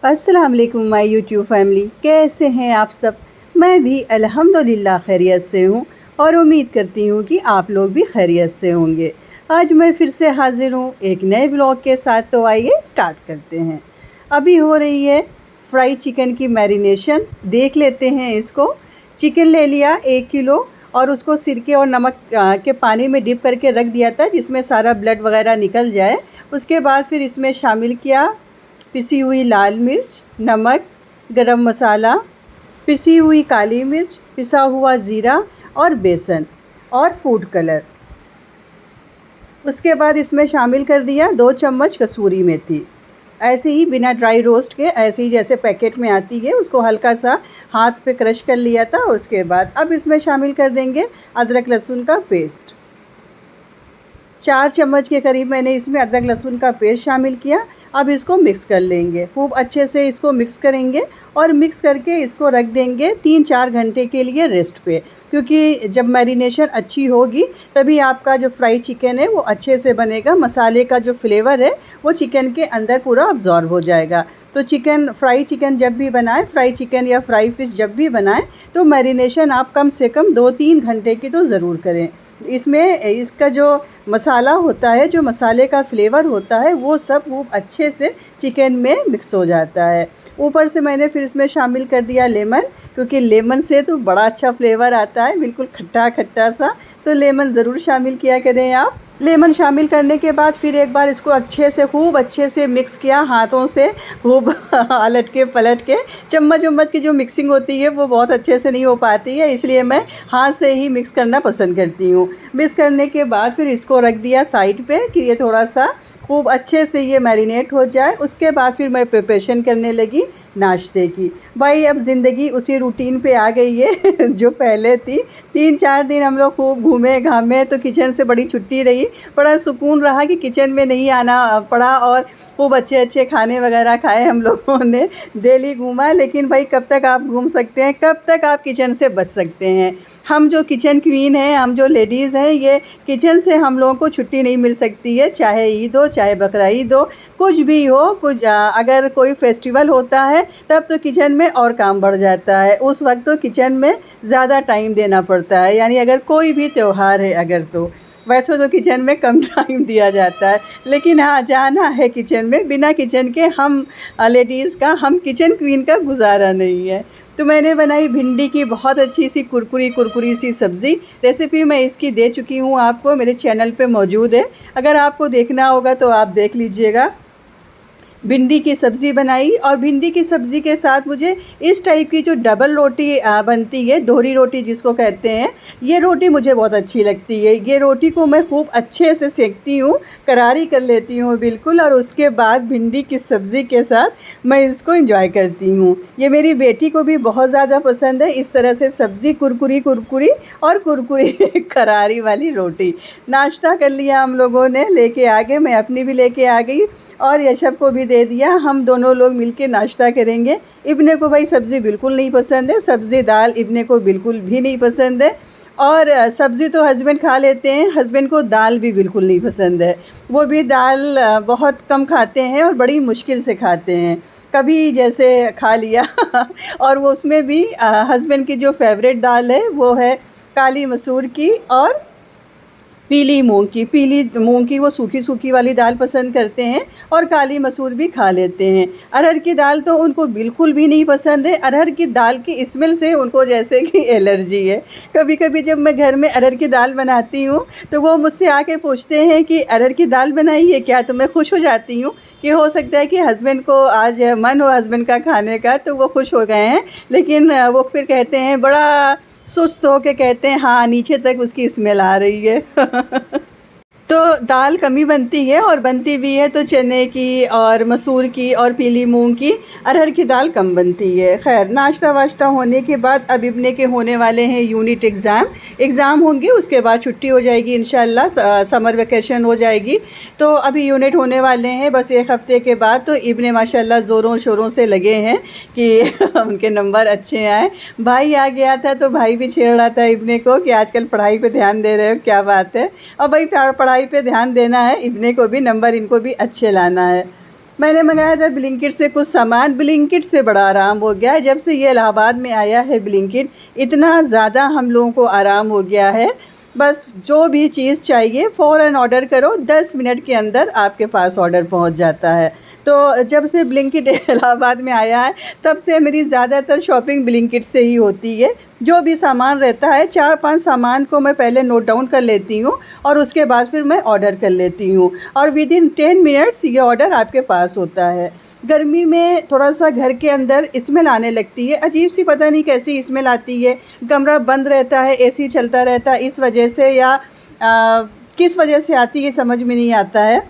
अस्सलाम वालेकुम my YouTube family, कैसे हैं आप सब। मैं भी अल्हम्दुलिल्लाह खैरियत से हूँ और उम्मीद करती हूँ कि आप लोग भी खैरियत से होंगे। आज मैं फिर से हाज़िर हूँ एक नए ब्लॉग के साथ। तो आइए स्टार्ट करते हैं। अभी हो रही है फ्राई चिकन की मैरिनेशन, देख लेते हैं इसको। चिकन ले लिया 1 किलो और उसको सिरके और नमक के पानी में डिप करके रख दिया था, जिसमें सारा ब्लड वगैरह निकल जाए। उसके बाद फिर इसमें शामिल किया पिसी हुई लाल मिर्च, नमक, गरम मसाला, पिसी हुई काली मिर्च, पिसा हुआ ज़ीरा और बेसन और फूड कलर। उसके बाद इसमें शामिल कर दिया 2 चम्मच कसूरी मेथी। ऐसे ही बिना ड्राई रोस्ट के, ऐसे ही जैसे पैकेट में आती है, उसको हल्का सा हाथ पे क्रश कर लिया था। उसके बाद अब इसमें शामिल कर देंगे अदरक लहसुन का पेस्ट। 4 चम्मच के करीब मैंने इसमें अदरक लहसुन का पेस्ट शामिल किया। अब इसको मिक्स कर लेंगे, खूब अच्छे से इसको मिक्स करेंगे और मिक्स करके इसको रख देंगे 3-4 घंटे के लिए रेस्ट पे, क्योंकि जब मैरिनेशन अच्छी होगी तभी आपका जो फ्राई चिकन है वो अच्छे से बनेगा। मसाले का जो फ्लेवर है वो चिकन के अंदर पूरा अब्जॉर्ब हो जाएगा। तो फ्राई चिकन जब भी बनाएं, फ्राई चिकन या फ्राई फ़िश जब भी बनाएं, तो मैरिनेशन आप कम से कम 2-3 घंटे की तो ज़रूर करें। इसमें इसका जो मसाला होता है, जो मसाले का फ्लेवर होता है, वो सब खूब अच्छे से चिकन में मिक्स हो जाता है। ऊपर से मैंने फिर इसमें शामिल कर दिया लेमन, क्योंकि लेमन से तो बड़ा अच्छा फ्लेवर आता है, बिल्कुल खट्टा खट्टा सा। तो लेमन ज़रूर शामिल किया करें आप। लेमन शामिल करने के बाद फिर एक बार इसको खूब अच्छे से मिक्स किया हाथों से, खूब अलट के पलट के। चम्मच वम्मच की जो मिक्सिंग होती है वो बहुत अच्छे से नहीं हो पाती है, इसलिए मैं हाथ से ही मिक्स करना पसंद करती हूँ। मिक्स करने के बाद फिर इसको रख दिया साइड पे कि ये थोड़ा सा खूब अच्छे से ये मैरिनेट हो जाए। उसके बाद फिर मैं प्रिपरेशन करने लगी नाश्ते की। भाई अब ज़िंदगी उसी रूटीन पे आ गई है जो पहले थी। 3-4 दिन हम लोग खूब घूमे घामे, तो किचन से बड़ी छुट्टी रही। बड़ा सुकून रहा कि किचन में नहीं आना पड़ा और खूब अच्छे अच्छे खाने वगैरह खाए हम लोगों ने। डेली घूमा, लेकिन भाई कब तक आप घूम सकते हैं, कब तक आप किचन से बच सकते हैं। हम जो किचन क्वीन हैं, हम जो लेडीज़ हैं, ये किचन से हम लोगों को छुट्टी नहीं मिल सकती है। चाहे ईद हो, चाहे बकरा ईद हो, कुछ भी हो, अगर कोई फेस्टिवल होता है तब तो किचन में और काम बढ़ जाता है। उस वक्त तो किचन में ज़्यादा टाइम देना पड़ता है, यानी अगर कोई भी त्यौहार है अगर, तो वैसे तो किचन में कम टाइम दिया जाता है, लेकिन हाँ, जाना है किचन में। बिना किचन के हम लेडीज़ का, हम किचन क्वीन का गुजारा नहीं है। तो मैंने बनाई भिंडी की बहुत अच्छी सी कुरकुरी सी सब्ज़ी। रेसिपी मैं इसकी दे चुकी हूँ आपको, मेरे चैनल पे मौजूद है। अगर आपको देखना होगा तो आप देख लीजिएगा। भिंडी की सब्ज़ी बनाई, और भिंडी की सब्ज़ी के साथ मुझे इस टाइप की जो डबल रोटी बनती है, दोहरी रोटी जिसको कहते हैं, ये रोटी मुझे बहुत अच्छी लगती है। ये रोटी को मैं खूब अच्छे से सेकती हूँ, करारी कर लेती हूँ बिल्कुल, और उसके बाद भिंडी की सब्ज़ी के साथ मैं इसको एंजॉय करती हूँ। ये मेरी बेटी को भी बहुत ज़्यादा पसंद है, इस तरह से सब्ज़ी कुरकुरी कुरकुरी और कुरकुरी करारी वाली रोटी। नाश्ता कर लिया हम लोगों ने, लेके आ गए, मैं अपनी भी लेके आ गई और यशब को भी दे दिया। हम दोनों लोग मिलके नाश्ता करेंगे। इब्ने को भाई सब्ज़ी बिल्कुल नहीं पसंद है, सब्ज़ी दाल इब्ने को बिल्कुल भी नहीं पसंद है। और सब्ज़ी तो हस्बैंड खा लेते हैं, हस्बैंड को दाल भी बिल्कुल नहीं पसंद है। वो भी दाल बहुत कम खाते हैं और बड़ी मुश्किल से खाते हैं, कभी जैसे खा लिया और वो उसमें भी हस्बैंड की जो फेवरेट दाल है वो है काली मसूर की और पीली मूंग की वो सूखी सूखी वाली दाल पसंद करते हैं, और काली मसूर भी खा लेते हैं। अरहर की दाल तो उनको बिल्कुल भी नहीं पसंद है। अरहर की दाल की स्मेल से उनको जैसे कि एलर्जी है। कभी कभी जब मैं घर में अरहर की दाल बनाती हूँ तो वो मुझसे आके पूछते हैं कि अरहर की दाल बनाई है क्या। तो मैं खुश हो जाती हूँ कि हो सकता है कि हस्बैंड को आज मन हो हस्बैंड का खाने का, तो वो खुश हो गए हैं। लेकिन वो फिर कहते हैं, बड़ा सुस्त हो के कहते हैं, हाँ नीचे तक उसकी स्मेल आ रही है तो दाल कमी बनती है, और बनती भी है तो चने की और मसूर की और पीली मूंग की। अरहर की दाल कम बनती है। खैर, नाश्ता वाश्ता होने के बाद अब इब्ने के होने वाले हैं यूनिट एग्ज़ाम होंगे, उसके बाद छुट्टी हो जाएगी इंशाल्लाह, समर वेकेशन हो जाएगी। तो अभी यूनिट होने वाले हैं बस 1 हफ़्ते के बाद। तो इब्ने माशाल्लाह ज़ोरों शोरों से लगे हैं कि उनके नंबर अच्छे आए। भाई आ गया था तो भाई भी छेड़ रहा था इब्ने को कि आजकल पढ़ाई पे ध्यान दे रहे हो, क्या बात है। और भाई पढ़ाई पे ध्यान देना है, इब्ने को भी नंबर इनको भी अच्छे लाना है। मैंने मंगाया था ब्लिंकिट से कुछ सामान। ब्लिंकिट से बड़ा आराम हो गया है, जब से ये इलाहाबाद में आया है ब्लिंकिट, इतना ज़्यादा हम लोगों को आराम हो गया है। बस जो भी चीज़ चाहिए फ़ौरन ऑर्डर करो, 10 मिनट के अंदर आपके पास ऑर्डर पहुंच जाता है। तो जब से ब्लिंकिट इलाहाबाद में आया है, तब से मेरी ज़्यादातर शॉपिंग ब्लिंकिट से ही होती है। जो भी सामान रहता है, 4-5 सामान को मैं पहले नोट डाउन कर लेती हूँ और उसके बाद फिर मैं ऑर्डर कर लेती हूँ, और विदिन 10 मिनट्स ये ऑर्डर आपके पास होता है। गर्मी में थोड़ा सा घर के अंदर स्मेल आने लगती है, अजीब सी, पता नहीं कैसी स्मेल आती है। कमरा बंद रहता है, एसी चलता रहता है, इस वजह से या किस वजह से आती है समझ में नहीं आता है।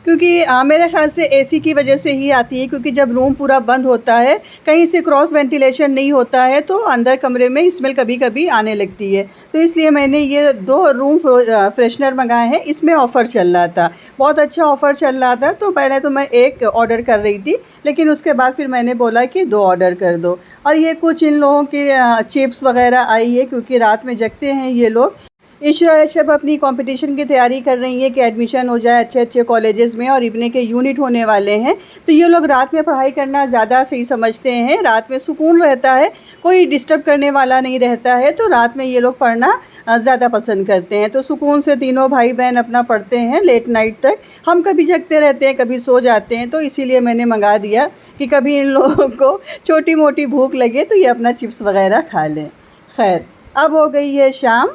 क्योंकि मेरे ख़्याल से एसी की वजह से ही आती है, क्योंकि जब रूम पूरा बंद होता है, कहीं से क्रॉस वेंटिलेशन नहीं होता है, तो अंदर कमरे में स्मेल कभी कभी आने लगती है। तो इसलिए मैंने ये 2 रूम फ्रेशनर मंगाए हैं। इसमें ऑफ़र चल रहा था, बहुत अच्छा ऑफ़र चल रहा था। तो पहले तो मैं 1 ऑर्डर कर रही थी, लेकिन उसके बाद फिर मैंने बोला कि 2 ऑर्डर कर दो। और ये कुछ इन लोगों के चिप्स वग़ैरह आई है, क्योंकि रात में जगते हैं ये लोग। इशरा सब अपनी कंपटीशन की तैयारी कर रही है कि एडमिशन हो जाए अच्छे अच्छे कॉलेजेस में, और इब्ने के यूनिट होने वाले हैं। तो ये लोग रात में पढ़ाई करना ज़्यादा सही समझते हैं। रात में सुकून रहता है, कोई डिस्टर्ब करने वाला नहीं रहता है, तो रात में ये लोग पढ़ना ज़्यादा पसंद करते हैं। तो सुकून से तीनों भाई बहन अपना पढ़ते हैं लेट नाइट तक। हम कभी जगते रहते हैं, कभी सो जाते हैं। तो इसीलिए मैंने मंगा दिया कि कभी इन लोगों को छोटी मोटी भूख लगे तो ये अपना चिप्स वग़ैरह खा लें। खैर, अब हो गई है शाम,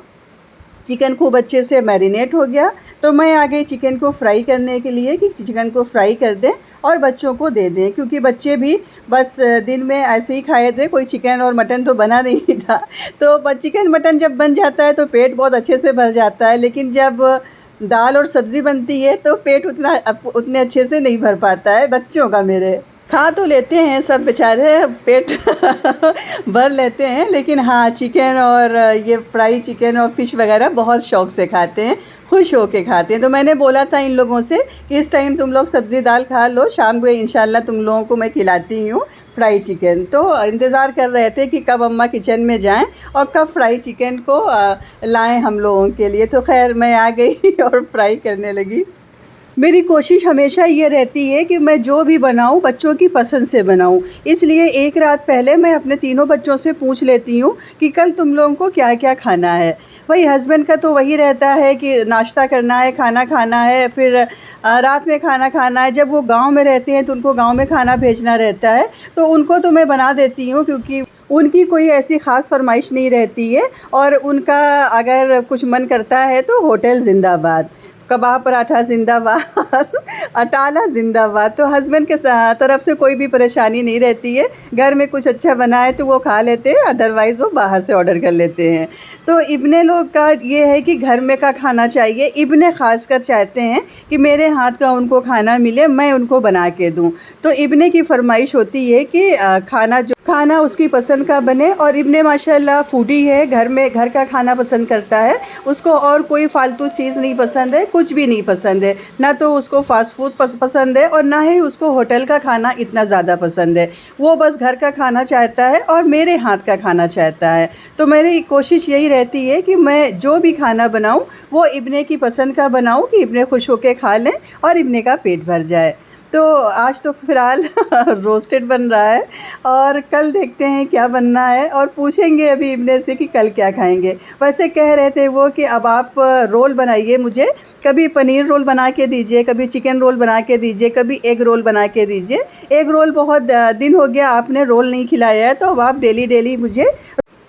चिकन खूब अच्छे से मैरिनेट हो गया, तो मैं आ गई चिकन को फ्राई करने के लिए कि चिकन को फ्राई कर दें और बच्चों को दे दें, क्योंकि बच्चे भी बस दिन में ऐसे ही खाए थे, कोई चिकन और मटन तो बना नहीं था। तो चिकन मटन जब बन जाता है तो पेट बहुत अच्छे से भर जाता है, लेकिन जब दाल और सब्ज़ी बनती है तो पेट उतने अच्छे से नहीं भर पाता है बच्चों का। मेरे खा तो लेते हैं सब बेचारे, पेट भर लेते हैं, लेकिन हाँ, चिकन और ये फ्राई चिकन और फ़िश वगैरह बहुत शौक़ से खाते हैं, खुश होके खाते हैं। तो मैंने बोला था इन लोगों से कि इस टाइम तुम लोग सब्ज़ी दाल खा लो, शाम को इंशाल्लाह तुम लोगों को मैं खिलाती हूँ फ्राई चिकन। तो इंतज़ार कर रहे थे कि कब अम्मा किचन में जाएं और कब फ्राई चिकन को लाएं हम लोगों के लिए। तो खैर मैं आ गई और फ्राई करने लगी। मेरी कोशिश हमेशा ये रहती है कि मैं जो भी बनाऊं बच्चों की पसंद से बनाऊं, इसलिए एक रात पहले मैं अपने तीनों बच्चों से पूछ लेती हूं कि कल तुम लोगों को क्या क्या खाना है। वही हस्बैंड का तो वही रहता है कि नाश्ता करना है, खाना खाना है, फिर रात में खाना खाना है। जब वो गांव में रहते हैं तो उनको गांव में खाना भेजना रहता है, तो उनको तो मैं बना देती हूँ, क्योंकि उनकी कोई ऐसी ख़ास फरमाइश नहीं रहती है। और उनका अगर कुछ मन करता है तो होटल जिंदाबाद, कबाब पराठा ज़िंदाबाद, अटाला ज़िंदाबाद। तो हस्बैंड के तरफ से कोई भी परेशानी नहीं रहती है, घर में कुछ अच्छा बना है तो वो खा लेते हैं, अदरवाइज़ वो बाहर से ऑर्डर कर लेते हैं। तो इब्ने लोग का ये है कि घर में का खाना चाहिए। इब्ने ख़ासकर चाहते हैं कि मेरे हाथ का उनको खाना मिले, मैं उनको बना के दूँ। तो इब्ने की फरमाइश होती है कि खाना उसकी पसंद का बने, और इब्ने माशाल्लाह फूडी है, घर का खाना पसंद करता है। उसको और कोई फ़ालतू चीज़ नहीं पसंद है, कुछ भी नहीं पसंद है। ना तो उसको फ़ास्ट फूड पसंद है और ना ही उसको होटल का खाना इतना ज़्यादा पसंद है। वो बस घर का खाना चाहता है और मेरे हाथ का खाना चाहता है। तो मेरी कोशिश यही रहती है कि मैं जो भी खाना बनाऊँ वो इब्ने की पसंद का बनाऊँ, कि इब्ने खुश होकर खा लें और इब्ने का पेट भर जाए। तो आज तो फ़िलहाल रोस्टेड बन रहा है, और कल देखते हैं क्या बनना है, और पूछेंगे अभी इब्ने से कि कल क्या खाएंगे। वैसे कह रहे थे वो कि अब आप रोल बनाइए मुझे, कभी पनीर रोल बना के दीजिए, कभी चिकन रोल बना के दीजिए, कभी एग रोल बना के दीजिए। एग रोल बहुत दिन हो गया आपने रोल नहीं खिलाया है, तो अब आप डेली मुझे।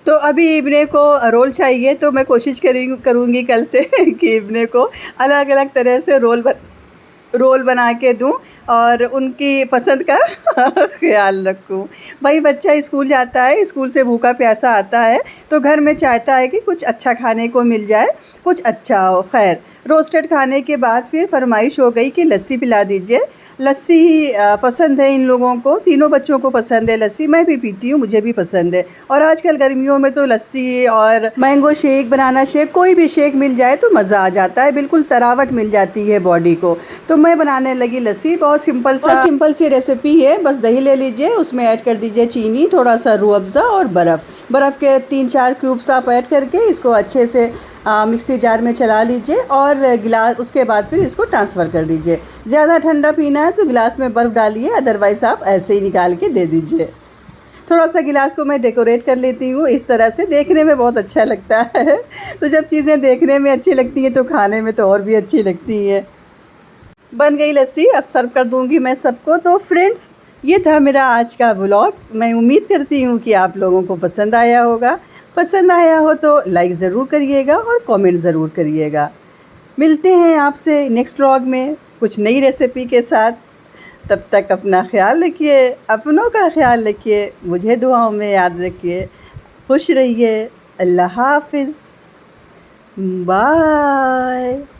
तो अभी इब्ने को रोल चाहिए, तो मैं कोशिश करूँगी कल से कि इब्ने को अलग अलग तरह से रोल बना के दूं और उनकी पसंद का ख्याल रखूं। भाई बच्चा स्कूल जाता है, स्कूल से भूखा प्यासा आता है, तो घर में चाहता है कि कुछ अच्छा खाने को मिल जाए, कुछ अच्छा हो। खैर, रोस्टेड खाने के बाद फिर फरमाइश हो गई कि लस्सी पिला दीजिए। लस्सी पसंद है इन लोगों को, तीनों बच्चों को पसंद है लस्सी। मैं भी पीती हूँ, मुझे भी पसंद है। और आजकल गर्मियों में तो लस्सी और मैंगो शेक, बनाना शेक, कोई भी शेक मिल जाए तो मज़ा आ जाता है, बिल्कुल तरावट मिल जाती है बॉडी को। तो मैं बनाने लगी लस्सी। बहुत सिंपल सी रेसिपी है। बस दही ले लीजिए, उसमें ऐड कर दीजिए चीनी, थोड़ा सा रूह अफ़ज़ा और बर्फ़ के 3-4 क्यूब्स आप ऐड करके इसको अच्छे से मिक्सी जार में चला लीजिए और गिलास उसके बाद फिर इसको ट्रांसफ़र कर दीजिए। ज़्यादा ठंडा पीना है तो गिलास में बर्फ़ डालिए, अदरवाइज़ आप ऐसे ही निकाल के दे दीजिए। थोड़ा-सा गिलास को मैं डेकोरेट कर लेती हूँ इस तरह से, देखने में बहुत अच्छा लगता है। तो जब चीज़ें देखने में अच्छी लगती हैं तो खाने में तो और भी अच्छी लगती हैं। बन गई लस्सी, अब सर्व कर दूँगी मैं सबको। तो फ्रेंड्स, ये था मेरा आज का व्लॉग। मैं उम्मीद करती हूँ कि आप लोगों को पसंद आया होगा। पसंद आया हो तो लाइक ज़रूर करिएगा और कमेंट ज़रूर करिएगा। मिलते हैं आपसे नेक्स्ट व्लॉग में कुछ नई रेसिपी के साथ। तब तक अपना ख़्याल रखिए, अपनों का ख़्याल रखिए, मुझे दुआओं में याद रखिए। खुश रहिए। अल्लाह हाफ़िज़। बाय।